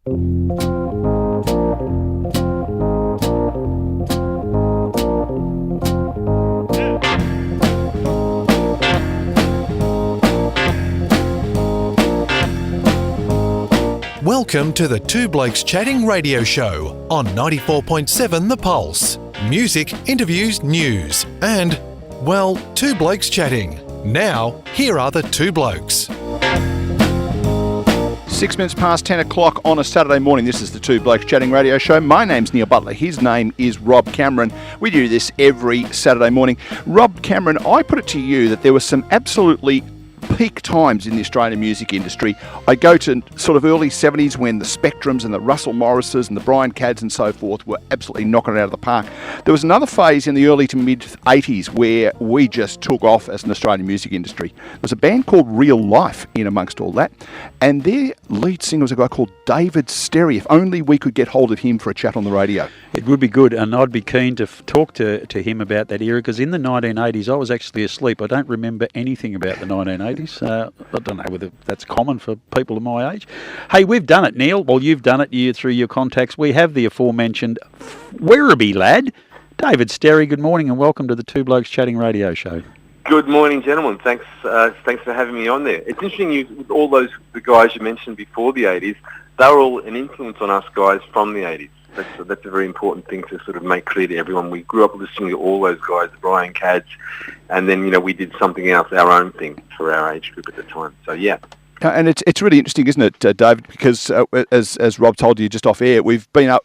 Welcome to the Two Blokes Chatting radio show on 94.7 The Pulse. Music, interviews, news, and, well, Two Blokes Chatting. Now, here are the two blokes. 6 minutes past 10 o'clock on a Saturday morning. This is the Two Blokes Chatting radio show. My name's Neil Butler. His name is Rob Cameron. We do this every Saturday morning. Rob Cameron, I put it to you that there were some absolutely peak times in the Australian music industry. I go to sort of early 70s when the Spectrums and the Russell Morrises and the Brian Cadds and so forth were absolutely knocking it out of the park. There was another phase in the early to mid 80s where we just took off as an Australian music industry. There was a band called Real Life in amongst all that, and their lead singer was a guy called David Sterry. If only we could get hold of him for a chat on the radio. It would be good, and I'd be keen to talk to him about that era, because in the 1980s I was actually asleep. I don't remember anything about the 1980s. I don't know whether that's common for people of my age. Hey, we've done it, Neil. Well, you've done it through your contacts. We have the aforementioned Werribee lad, David Sterry. Good morning and welcome to the Two Blokes Chatting radio show. Good morning, gentlemen. Thanks for having me on there. It's interesting, with all the guys you mentioned before the 80s, they were all an influence on us guys from the 80s. That's a very important thing to sort of make clear to everyone. We grew up listening to all those guys, the Brian Cadds, and then, we did something else, our own thing for our age group at the time. So, yeah. And it's really interesting, isn't it, David, because as Rob told you just off air, we've been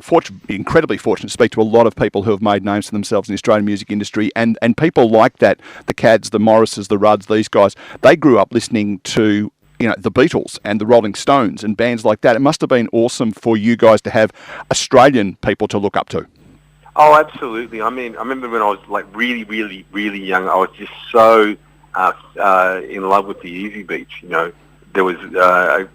incredibly fortunate to speak to a lot of people who have made names for themselves in the Australian music industry, and people like that, the Cadds, the Morrises, the Rudds, these guys, they grew up listening to the Beatles and the Rolling Stones and bands like that. It must have been awesome for you guys to have Australian people to look up to. Oh, absolutely. I mean, I remember when I was like really, really, really young, I was just so in love with the Easy Beats. There was a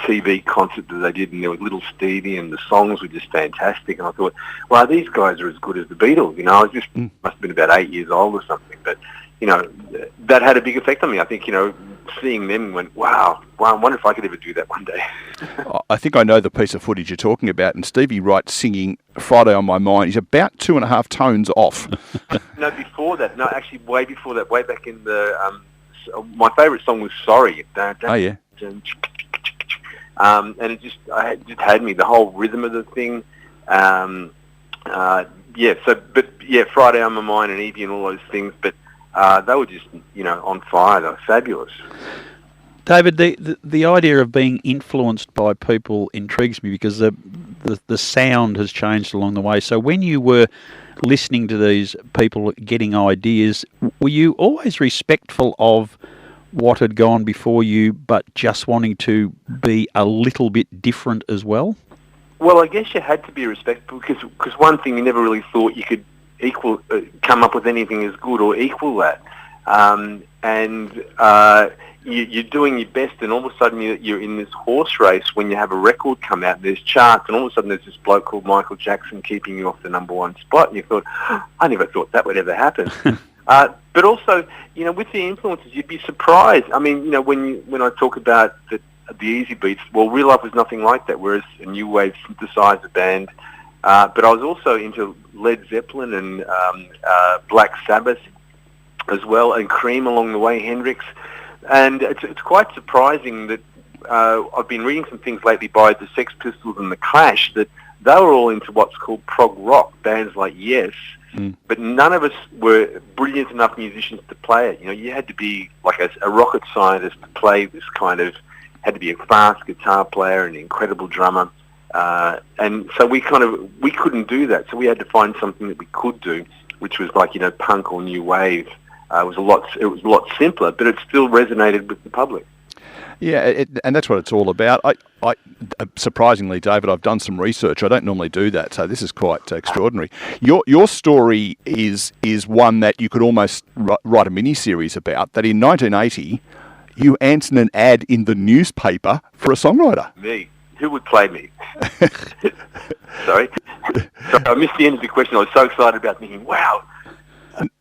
TV concert that they did, and there was Little Stevie, and the songs were just fantastic. And I thought, wow, these guys are as good as the Beatles. I was just must have been about 8 years old or something. But that had a big effect on me. I think seeing them went, wow, I wonder if I could ever do that one day. I think I know the piece of footage you're talking about, and Stevie Wright singing Friday on My Mind. He's about 2.5 tones off. No, before that. No, actually, way before that. Way back in the... my favourite song was Sorry. Oh, yeah. And it just had me, the whole rhythm of the thing. Friday on My Mind and Evie and all those things, but they were just, on fire. They were fabulous. David, the idea of being influenced by people intrigues me, because the sound has changed along the way. So when you were listening to these people getting ideas, were you always respectful of what had gone before you, but just wanting to be a little bit different as well? Well, I guess you had to be respectful, because one thing, you never really thought you could come up with anything as good or equal that. You're doing your best, and all of a sudden you're in this horse race when you have a record come out, and there's charts, and all of a sudden there's this bloke called Michael Jackson keeping you off the number one spot, and you thought, I never thought that would ever happen. But also, with the influences, you'd be surprised. I mean, when I talk about the Easy Beats, well, Real Life was nothing like that, whereas a new wave synthesizer band. But I was also into Led Zeppelin and Black Sabbath as well, and Cream along the way, Hendrix. And it's quite surprising that I've been reading some things lately by the Sex Pistols and the Clash, that they were all into what's called prog rock, bands like Yes, but none of us were brilliant enough musicians to play it. You had to be like a rocket scientist to play this kind of, had to be a fast guitar player and an incredible drummer. And so we couldn't do that. So we had to find something that we could do, which was like, punk or new wave. It was a lot simpler, but it still resonated with the public. Yeah, and that's what it's all about. I surprisingly, David, I've done some research. I don't normally do that, so this is quite extraordinary. Your story is one that you could almost write a mini-series about, that in 1980, you answered an ad in the newspaper for a songwriter. Me. Who would play me? Sorry, I missed the end of the question. I was so excited about thinking, wow.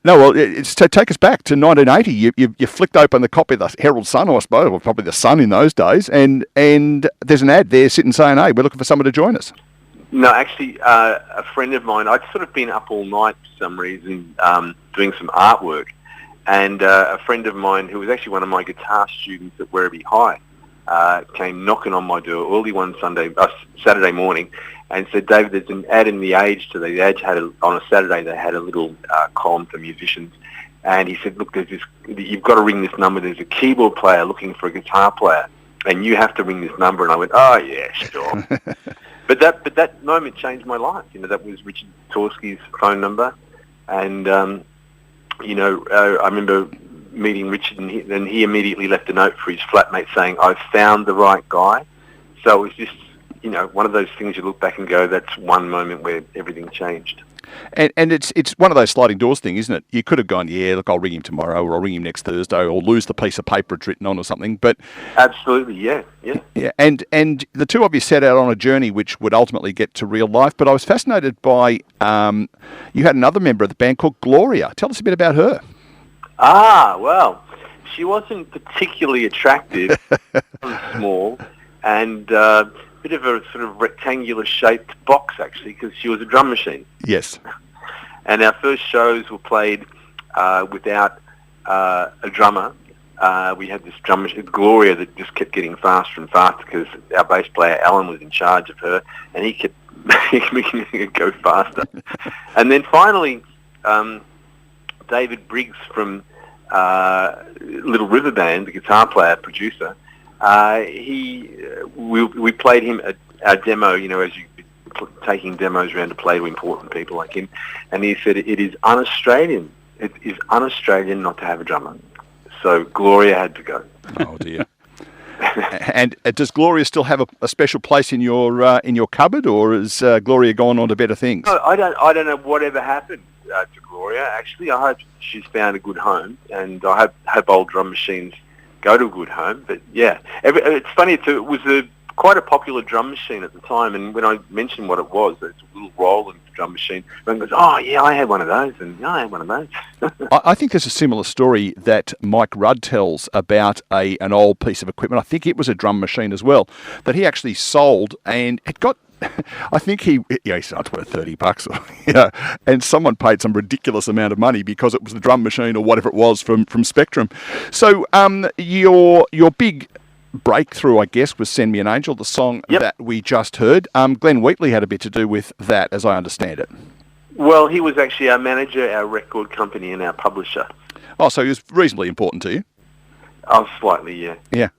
No, well, it's to take us back to 1980. You flicked open the copy of the Herald Sun, I suppose, or probably the Sun in those days, and there's an ad there sitting saying, "Hey, we're looking for someone to join us." No, actually, a friend of mine, I'd sort of been up all night for some reason doing some artwork, and a friend of mine who was actually one of my guitar students at Werribee High came knocking on my door early one Saturday morning and said, "David, there's an ad in The Age today." The Age had, on a Saturday, they had a little column for musicians. And he said, "Look, there's this, you've got to ring this number. There's a keyboard player looking for a guitar player, and you have to ring this number." And I went, "Oh, yeah, sure." But that moment changed my life. You know, that was Richard Torski's phone number. And, you know, I remember meeting Richard, and he immediately left a note for his flatmate saying, "I've found the right guy." So it was just, you know, one of those things you look back and go, that's one moment where everything changed. And it's one of those sliding doors thing, isn't it? You could have gone, "Yeah, look, I'll ring him tomorrow, or I'll ring him next Thursday, or lose the piece of paper it's written on or something." But Absolutely, yeah. And the two of you set out on a journey which would ultimately get to real life. But I was fascinated by you had another member of the band called Gloria. Tell us a bit about her. Well, she wasn't particularly attractive, small, and bit of a sort of rectangular-shaped box, actually, because she was a drum machine. Yes. And our first shows were played without a drummer. We had this drum machine, Gloria, that just kept getting faster and faster because our bass player, Alan, was in charge of her, and he kept making it go faster. And then finally, David Briggs from Little River Band, the guitar player, producer, we played him a demo, you know, as you taking demos around to play to important people like him, and he said it is un-Australian. It is un-Australian not to have a drummer. So Gloria had to go. Oh dear. And does Gloria still have a special place in your cupboard, or has Gloria gone on to better things? No, I don't know whatever happened to Gloria. Actually, I hope she's found a good home, and I hope old drum machines go to a good home. But yeah, it's funny too. It was quite a popular drum machine at the time, and when I mentioned what it was, it's a little Roland drum machine. Everyone goes, "Oh yeah, I had one of those," and yeah, I had one of those. I think there's a similar story that Mike Rudd tells about an old piece of equipment. I think it was a drum machine as well that he actually sold, and it got. I think he said it's worth $30, and someone paid some ridiculous amount of money because it was the drum machine or whatever it was from Spectrum. So your big breakthrough, I guess, was "Send Me an Angel," the song that we just heard. Glenn Wheatley had a bit to do with that, as I understand it. Well, he was actually our manager, our record company, and our publisher. Oh, so he was reasonably important to you? Oh, slightly, yeah. Yeah.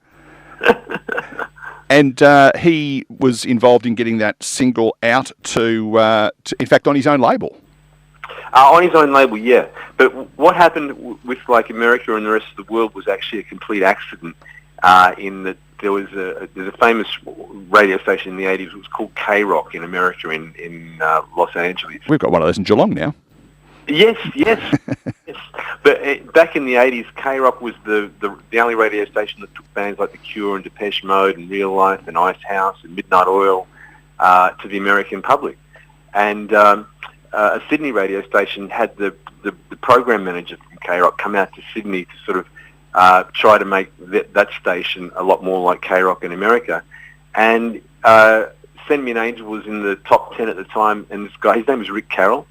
And he was involved in getting that single out to in fact, on his own label. On his own label, yeah. But what happened with like America and the rest of the world was actually a complete accident. In that there's a famous radio station in the 80s. It was called K-Rock in America in Los Angeles. We've got one of those in Geelong now. Yes. But back in the 80s, K-Rock was the only radio station that took bands like The Cure and Depeche Mode and Real Life and Ice House and Midnight Oil to the American public. And a Sydney radio station had the program manager from K-Rock come out to Sydney to sort of try to make that station a lot more like K-Rock in America. And Send Me an Angel was in the top 10 at the time, and this guy, his name was Rick Carroll.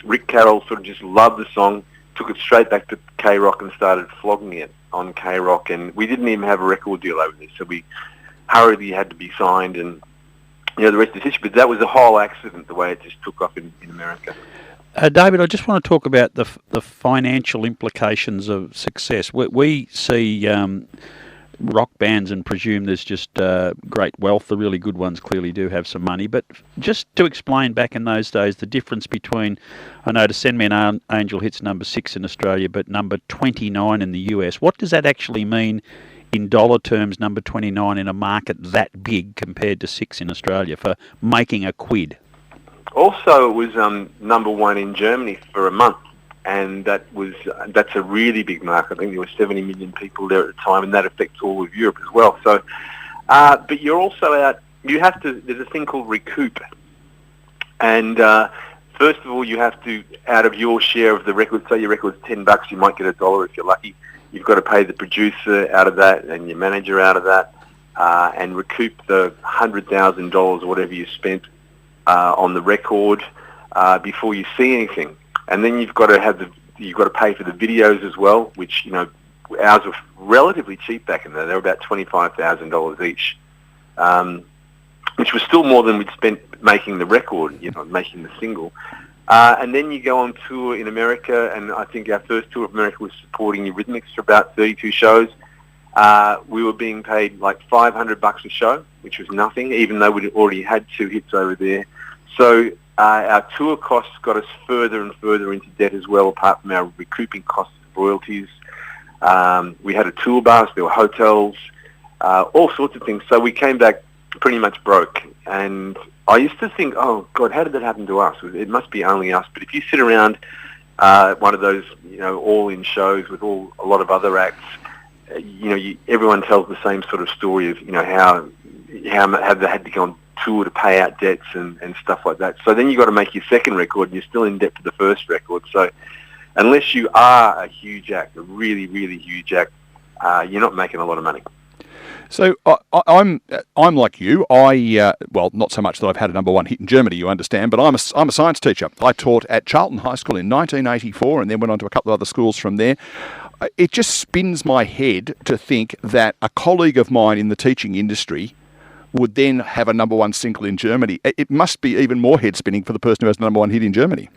Rick Carroll sort of just loved the song, took it straight back to K-Rock and started flogging it on K-Rock, and we didn't even have a record deal over this, so we hurriedly had to be signed, and the rest is history. But that was a whole accident, the way it just took off in America. David, I just want to talk about the financial implications of success. We see rock bands and presume there's just great wealth. The really good ones clearly do have some money. But just to explain back in those days, the difference between, I know to Send Me an Angel hits number 6 in Australia, but number 29 in the US. What does that actually mean in dollar terms, number 29 in a market that big compared to 6 in Australia for making a quid? Also, it was number 1 in Germany for a month, and that's a really big market. I think there were 70 million people there at the time, and that affects all of Europe as well. So, but you're also out. There's a thing called recoup, and first of all, you have to, out of your share of the record, say your record's $10, you might get $1 if you're lucky. You've got to pay the producer out of that and your manager out of that, and recoup the $100,000 or whatever you spent on the record before you see anything. And then you've got to pay for the videos as well, which, you know, ours were relatively cheap back in there. They were about $25,000 each, which was still more than we'd spent making the record, you know, making the single. And then you go on tour in America, and I think our first tour of America was supporting Eurythmics for about 32 shows. We were being paid like $500 a show, which was nothing, even though we'd already had 2 hits over there. So our tour costs got us further and further into debt as well, apart from our recouping costs of royalties. We had a tour bus, there were hotels, all sorts of things. So we came back pretty much broke. And I used to think, oh, God, how did that happen to us? It must be only us. But if you sit around one of those, you know, all-in shows with a lot of other acts, you know, everyone tells the same sort of story of, you know, how they had to go on tour to pay out debts and stuff like that. So then you've got to make your second record, and you're still in debt for the first record. So unless you are a huge act, a really, really huge act, you're not making a lot of money. So I'm like you. Well, not so much that I've had a number one hit in Germany, you understand, but I'm a science teacher. I taught at Charlton High School in 1984 and then went on to a couple of other schools from there. It just spins my head to think that a colleague of mine in the teaching industry would then have a number one single in Germany. It must be even more head spinning for the person who has the number one hit in Germany.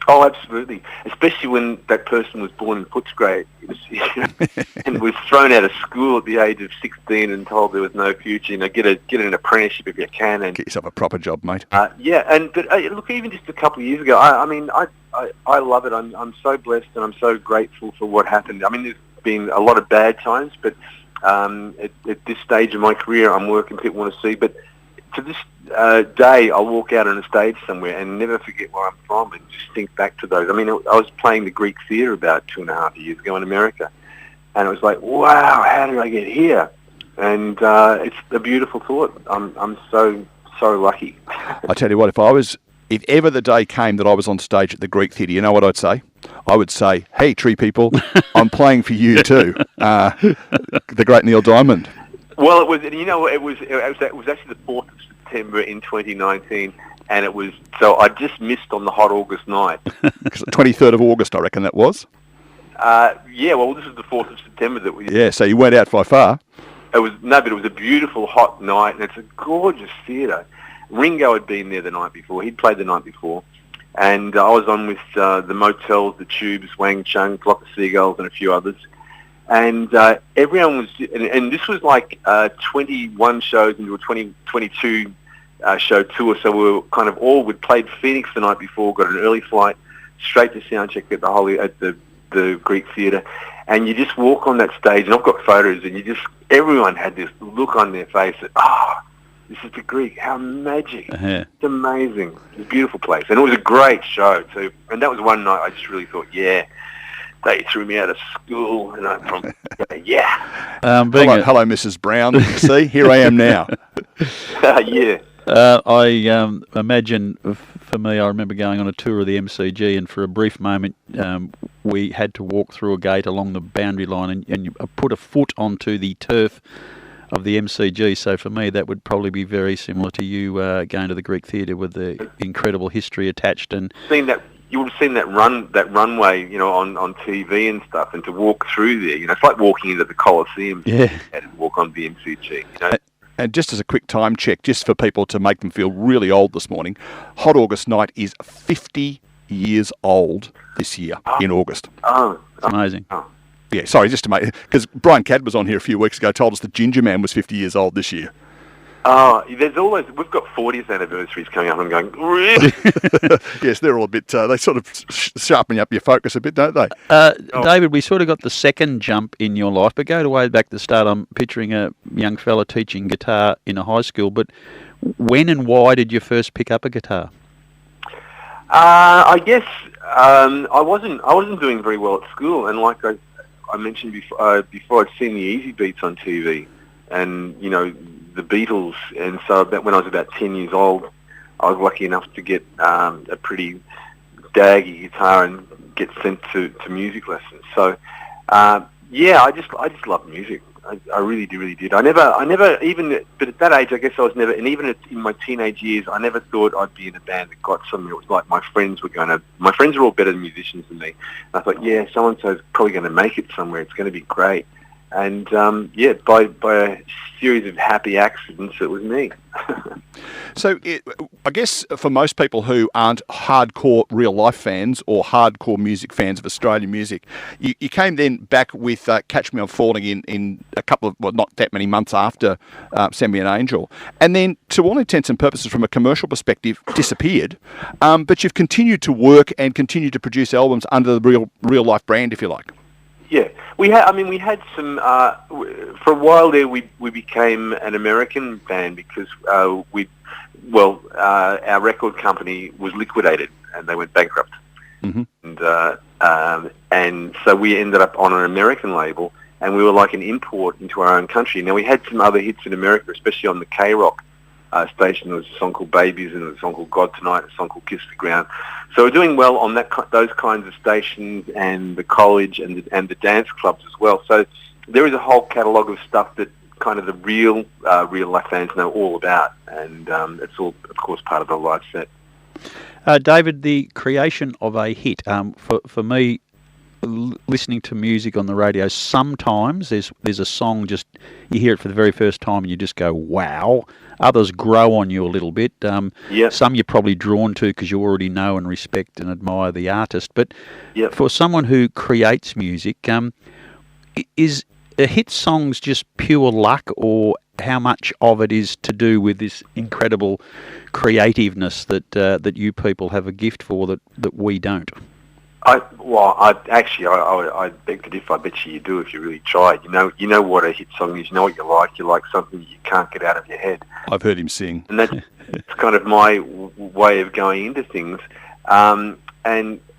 Oh, absolutely. Especially when that person was born in Footscray and was thrown out of school at the age of 16 and told there was no future. You know, get an apprenticeship if you can, and get yourself a proper job, mate. But look, even just a couple of years ago, I love it. I'm so blessed and I'm so grateful for what happened. I mean, there's been a lot of bad times, but at this stage of my career, I'm working people want to see. But to this day, I'll walk out on a stage somewhere and never forget where I'm from and just think back to those. I mean, I was playing the Greek Theatre about 2.5 years ago in America, and it was like, wow, how did I get here? And it's a beautiful thought. I'm so lucky. I tell you what, if ever the day came that I was on stage at the Greek Theatre, you know what I'd say? I would say, hey, Tree People, I'm playing for you too. The great Neil Diamond. Well, it was actually the 4th of September in 2019, and it was, so I just missed on the hot August night. 23rd of August, I reckon that was. Yeah, well, this is the 4th of September that we... Yeah, so you weren't out by far. But it was a beautiful hot night, and it's a gorgeous theatre. Ringo had been there the night before. He'd played the night before. And I was on with the Motels, the Tubes, Wang Chung, Flock of Seagulls, and a few others. And everyone was... And this was like 21 shows into a 22 show tour. So we were kind of we'd played Phoenix the night before, got an early flight, straight to soundcheck at the Greek Theatre. And you just walk on that stage, and I've got photos, and everyone had this look on their face that, this is the Greek, how magic. Uh-huh. It's amazing. It's a beautiful place. And it was a great show too. And that was one night I just really thought, yeah, they threw me out of school, and I'm from, yeah. Hello, Mrs. Brown. See, here I am now. Yeah. I imagine, for me, I remember going on a tour of the MCG, and for a brief moment we had to walk through a gate along the boundary line and put a foot onto the turf of the MCG. So for me, that would probably be very similar to you going to the Greek Theatre with the incredible history attached. And you would have seen that runway, you know, on TV and stuff, and to walk through there, you know, it's like walking into the Colosseum. Yeah. And walk on the MCG, you know. And just as a quick time check, just for people to make them feel really old this morning, Hot August Night is 50 years old this year in August. Oh. It's amazing. Oh. Yeah, sorry, just to make... Because Brian Cadd was on here a few weeks ago, told us that Ginger Man was 50 years old this year. Oh, we've got 40th anniversaries coming up. I'm going, really? Yes, they're all a bit... they sort of sharpen up your focus a bit, don't they? David, we sort of got the second jump in your life, but go way back to the start. I'm picturing a young fella teaching guitar in a high school, but when and why did you first pick up a guitar? I guess I wasn't doing very well at school, and like I mentioned before, I'd seen the Easy Beats on TV, and you know the Beatles, and so when I was about 10 years old, I was lucky enough to get a pretty daggy guitar and get sent to music lessons. So, yeah, I just love music. I really did. I never even, but at that age, I guess I was never, and even in my teenage years, I never thought I'd be in a band that got somewhere. It was like my friends are all better musicians than me. And I thought, yeah, so-and-so's probably going to make it somewhere. It's going to be great. And, yeah, by a series of happy accidents, it was me. So I guess for most people who aren't hardcore real-life fans or hardcore music fans of Australian music, you came then back with Catch Me I'm Falling in a couple of, well, not that many months after Send Me an Angel. And then, to all intents and purposes, from a commercial perspective, disappeared. But you've continued to work and continued to produce albums under the real-life brand, if you like. Yeah, we had some. For a while there, we became an American band because our record company was liquidated and they went bankrupt, and so we ended up on an American label, and we were like an import into our own country. Now we had some other hits in America, especially on the K-Rock station. There was a song called Babies and a song called God Tonight, a song called Kiss the Ground. So we're doing well on those kinds of stations and the college and the dance clubs as well. So there is a whole catalogue of stuff that kind of the real life fans know all about, and it's all, of course, part of the live set. David, the creation of a hit, for me, listening to music on the radio, sometimes there's a song, just you hear it for the very first time and you just go, wow. Others grow on you a little bit. Some you're probably drawn to because you already know and respect and admire the artist. But for someone who creates music, is a hit songs just pure luck, or how much of it is to do with this incredible creativeness that you people have a gift for that we don't? I beg to differ. I bet you do if you really tried. You know what a hit song is. You know what you like. You like something you can't get out of your head. I've heard him sing, and that's kind of my way of going into things. And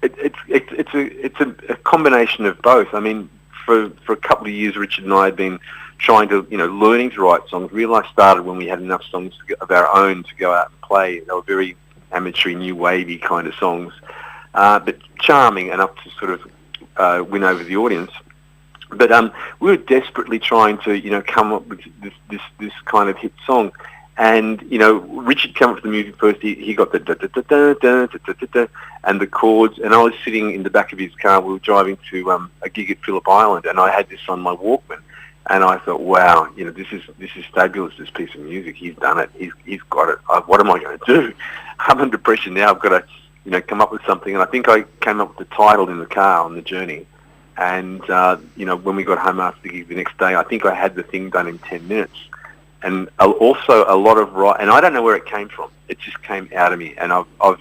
it's a combination of both. I mean, for a couple of years, Richard and I had been trying to, learning to write songs. Real Life started when we had enough songs of our own to go out and play. They were very amateur, new wavy kind of songs. But charming enough to sort of win over the audience. But we were desperately trying to, come up with this kind of hit song. And, Richard came up with the music first. He got the da-da-da-da-da-da-da-da and the chords. And I was sitting in the back of his car. We were driving to a gig at Phillip Island, and I had this on my Walkman. And I thought, wow, this is fabulous, this piece of music. He's done it. He's got it. What am I going to do? I'm under pressure now. I've got to come up with something. And I think I came up with the title in the car on the journey. And, when we got home after the gig the next day, I think I had the thing done in 10 minutes. And also a lot of and I don't know where it came from. It just came out of me. And I've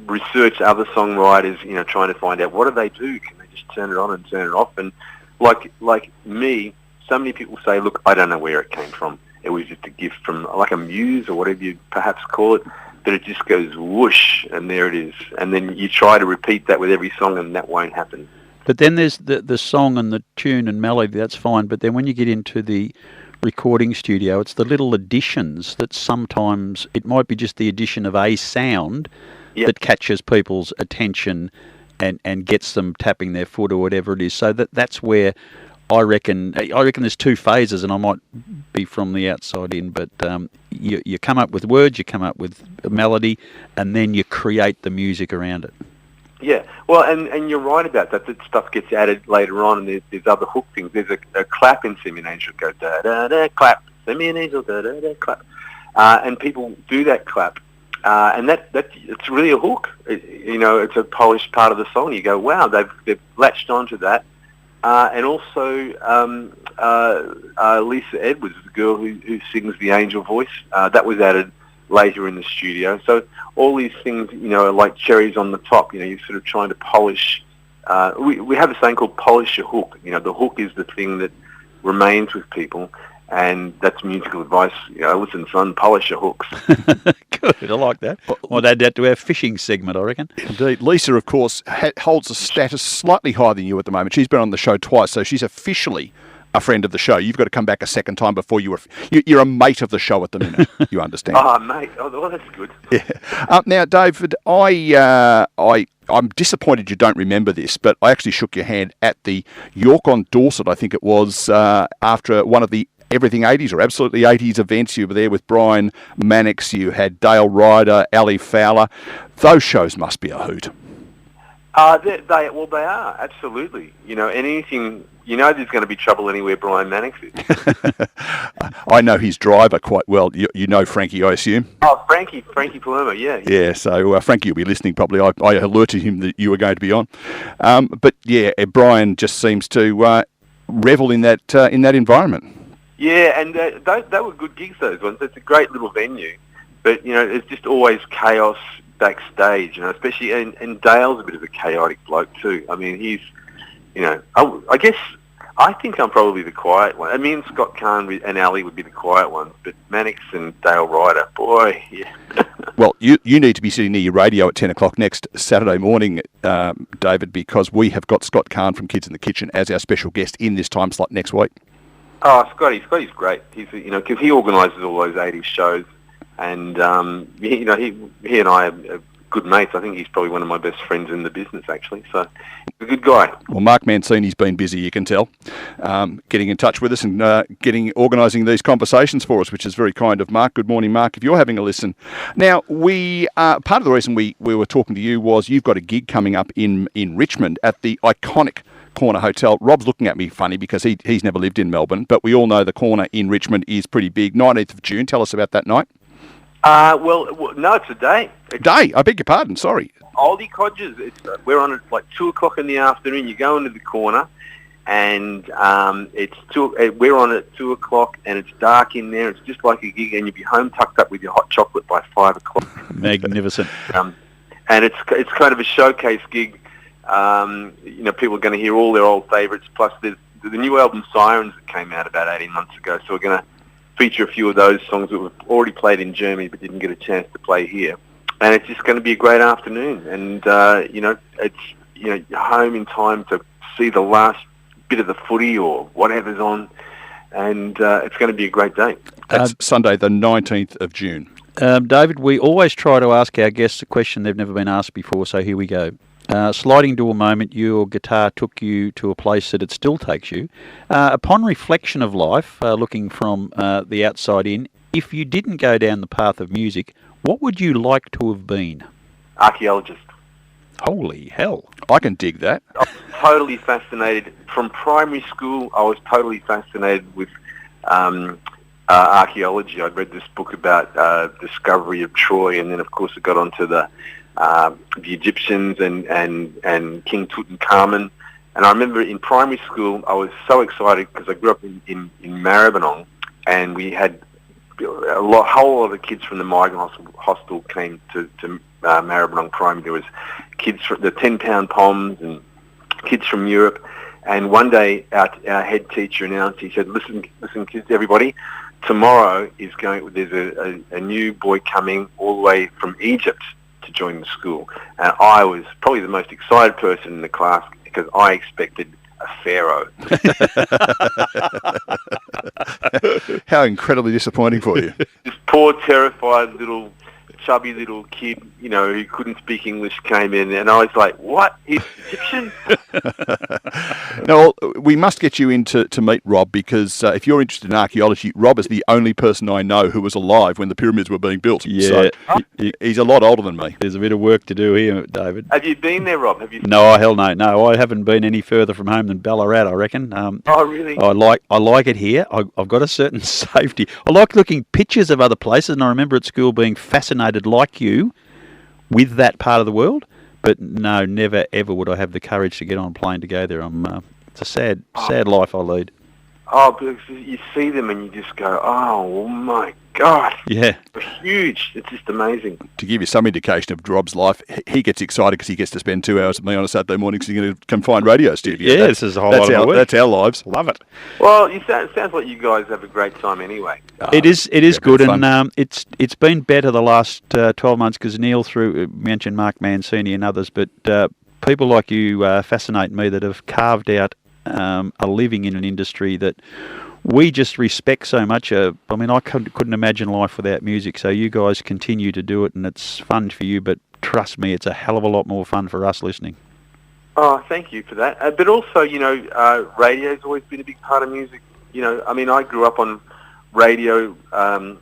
researched other songwriters, trying to find out what do they do? Can they just turn it on and turn it off? And like me, so many people say, look, I don't know where it came from. It was just a gift from like a muse or whatever you perhaps call it. But it just goes whoosh, and there it is. And then you try to repeat that with every song, and that won't happen. But then there's the song and the tune and melody, that's fine. But then when you get into the recording studio, it's the little additions that sometimes, it might be just the addition of a sound that catches people's attention and gets them tapping their foot or whatever it is. So that's where I reckon there's two phases, and I might be from the outside in, but you come up with words, you come up with a melody, and then you create the music around it. Yeah, well, and you're right about that. That stuff gets added later on, and there's other hook things. There's a clap in Send Me an Angel, go da-da-da, clap, Send Me an Angel, da-da-da, clap. And people do that clap. And that it's really a hook. It's a polished part of the song. You go, wow, they've latched onto that. And also Lisa Edwards, the girl who sings the angel voice, that was added later in the studio. So all these things, are like cherries on the top. You're sort of trying to polish. We have a saying called polish a hook. The hook is the thing that remains with people. And that's musical advice. Listen, son, polish your hooks. Good, I like that. Well, add that to our fishing segment, I reckon. Indeed. Lisa, of course, holds a status slightly higher than you at the moment. She's been on the show twice, so she's officially a friend of the show. You've got to come back a second time before you're a mate of the show at the minute. You understand? Oh, mate. Oh, well, that's good. Yeah. Now, David, I'm disappointed you don't remember this, but I actually shook your hand at the York on Dorset, I think it was, after one of the Everything 80s or Absolutely 80s events. You were there with Brian Mannix. You had Dale Ryder, Ali Fowler. Those shows must be a hoot. They are, absolutely. Anything, there's going to be trouble anywhere Brian Mannix is. I know his driver quite well. You know Frankie, I assume? Oh, Frankie Palermo, yeah. Yeah, so Frankie will be listening probably. I alerted him that you were going to be on. But yeah, Brian just seems to revel in that environment. Yeah, and they were good gigs, those ones. It's a great little venue. But, it's just always chaos backstage, especially, and Dale's a bit of a chaotic bloke too. I mean, he's, I think I'm probably the quiet one. I mean, Scott Kahn and Ali would be the quiet ones, but Mannix and Dale Ryder, boy, yeah. Well, you need to be sitting near your radio at 10 o'clock next Saturday morning, David, because we have got Scott Kahn from Kids in the Kitchen as our special guest in this time slot next week. Oh, Scotty's great. He's, because he organises all those 80s shows. And, he and I are good mates. I think he's probably one of my best friends in the business, actually. So, he's a good guy. Well, Mark Mancini's been busy, you can tell, getting in touch with us and organising these conversations for us, which is very kind of Mark. Good morning, Mark, if you're having a listen. Now, part of the reason we were talking to you was you've got a gig coming up in Richmond at the iconic Corner Hotel. Rob's looking at me funny because he's never lived in Melbourne, but we all know the Corner in Richmond is pretty big. 19th of June. Tell us about that night. No, it's a day. Day? I beg your pardon, sorry. Oldie Codgers. We're on at like 2 o'clock in the afternoon. You go into the Corner, and we're on at 2 o'clock, and it's dark in there. It's just like a gig, and you'll be home tucked up with your hot chocolate by 5 o'clock. Magnificent. And it's kind of a showcase gig. People are going to hear all their old favourites, plus there's the new album Sirens that came out about 18 months ago, so we're going to feature a few of those songs that we've already played in Germany but didn't get a chance to play here. And it's just going to be a great afternoon. And, you're home in time to see the last bit of the footy or whatever's on. And it's going to be a great day. That's Sunday, the 19th of June. David, we always try to ask our guests a question they've never been asked before, so here we go. Sliding to a moment, your guitar took you to a place that it still takes you. Upon reflection of life, looking from the outside in, if you didn't go down the path of music, what would you like to have been? Archaeologist. Holy hell. I can dig that. I was totally fascinated. From primary school, I was totally fascinated with archaeology. I'd read this book about discovery of Troy, and then, of course, it got onto the Egyptians and King Tutankhamun. And I remember in primary school, I was so excited because I grew up in Maribyrnong, and we had a whole lot of kids from the migrant hostel came to Maribyrnong Primary. There was kids from the 10-pound Poms and kids from Europe. And one day, our head teacher announced, he said, listen, kids, everybody, tomorrow there's a new boy coming all the way from Egypt to join the school. And I was probably the most excited person in the class because I expected a pharaoh. How incredibly disappointing for you. This poor, terrified chubby little kid, who couldn't speak English came in, and I was like, what? He's Egyptian? Now, we must get you in to meet Rob, because if you're interested in archaeology, Rob is the only person I know who was alive when the pyramids were being built. Yeah. So he's a lot older than me. There's a bit of work to do here, David. Have you been there, Rob? No, hell no. No, I haven't been any further from home than Ballarat, I reckon. Oh, really? I like it here. I've got a certain safety. I like looking pictures of other places, and I remember at school being fascinated like you with that part of the world, but no, never ever would I have the courage to get on a plane to go there. It's a sad life I lead. Oh, because you see them and you just go, oh my God. Yeah. They're huge. It's just amazing. To give you some indication of Rob's life, he gets excited because he gets to spend 2 hours with me on a Saturday morning because he's in a confined radio studio. Yeah, this is a whole lot of work. That's our lives. Love it. Well, it sounds like you guys have a great time anyway. It is good, and it's been better the last 12 months because Neil mentioned Mark Mancini and others, but people like you fascinate me that have carved out a living in an industry that we just respect so much. I mean, I couldn't imagine life without music. So you guys continue to do it, and it's fun for you. But trust me, it's a hell of a lot more fun for us listening. Oh, thank you for that. But also, radio's always been a big part of music. I mean, I grew up on radio and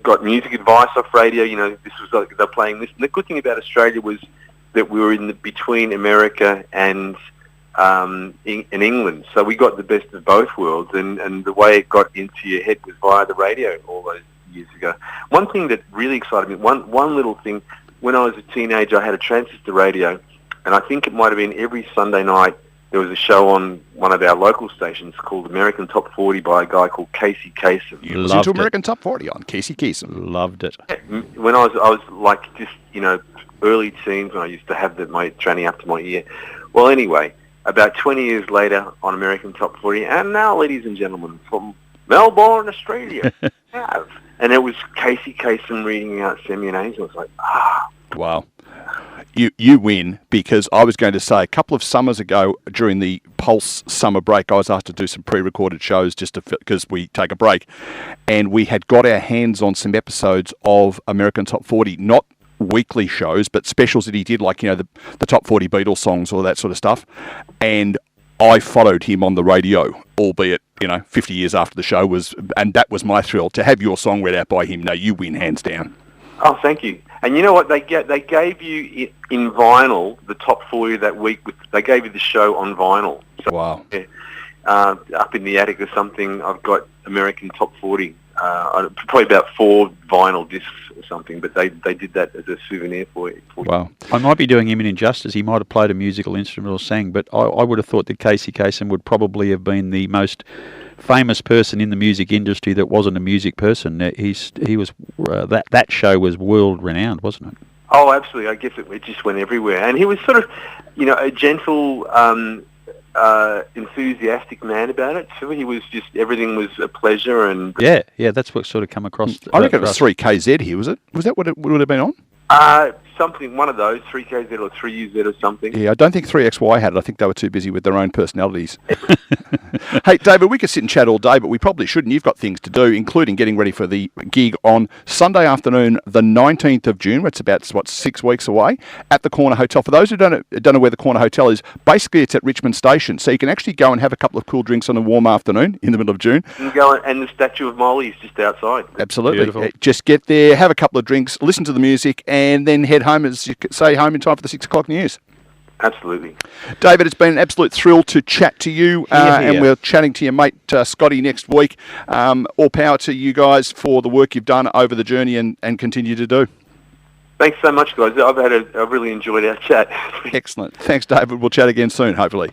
got music advice off radio. This was like they're playing this. And the good thing about Australia was that we were between America and in England, so we got the best of both worlds. And the way it got into your head was via the radio all those years ago. One thing that really excited me, one little thing. When I was a teenager, I had a transistor radio, and I think it might have been every Sunday night there was a show on one of our local stations called American Top 40 by a guy called Casey Kasem. You listened to American Top 40 on Casey Kasem. Loved it. When I was like just, early teens when I used to have my tranny up to my ear. Well, anyway, about 20 years later on American Top 40, and now, ladies and gentlemen, from Melbourne, Australia, and it was Casey Kasem reading out Semi and Angel. I was like, Wow. You win, because I was going to say a couple of summers ago during the Pulse summer break, I was asked to do some pre-recorded shows just because we take a break, and we had got our hands on some episodes of American Top 40, not weekly shows, but specials that he did, like, the Top 40 Beatles songs, all that sort of stuff, and I followed him on the radio, albeit, 50 years after the show and that was my thrill, to have your song read out by him. No, you win, hands down. Oh, thank you. And you know what? They gave you in vinyl the top 40 that week. They gave you the show on vinyl. So, wow. Yeah, up in the attic or something, I've got American Top 40. Probably about 4 vinyl discs or something, but they did that as a souvenir for you. Wow. I might be doing him an injustice. He might have played a musical instrument or sang, but I would have thought that Casey Kasem would probably have been the most famous person in the music industry that wasn't a music person. He was that show was world renowned, wasn't it? Oh, absolutely. I guess it just went everywhere, and he was sort of, a gentle, enthusiastic man about it. So he was just, everything was a pleasure, and yeah, that's what sort of come across. I reckon it was 3KZ here, was it? Was that what it would have been on? Something, one of those, 3KZ or 3UZ or something. Yeah, I don't think 3XY had it. I think they were too busy with their own personalities. Hey, David, we could sit and chat all day, but we probably shouldn't. You've got things to do, including getting ready for the gig on Sunday afternoon, the 19th of June. It's about, 6 weeks away, at the Corner Hotel. For those who don't know where the Corner Hotel is, basically it's at Richmond Station. So you can actually go and have a couple of cool drinks on a warm afternoon in the middle of June. You can go, and the statue of Molly is just outside. Absolutely. Beautiful. Just get there, have a couple of drinks, listen to the music, and then head home, as you say, home in time for the 6 o'clock news. Absolutely. David, it's been an absolute thrill to chat to you, and we're chatting to your mate Scotty next week. All power to you guys for the work you've done over the journey and continue to do. Thanks so much, guys. I've really enjoyed our chat. Excellent. Thanks, David. We'll chat again soon, hopefully.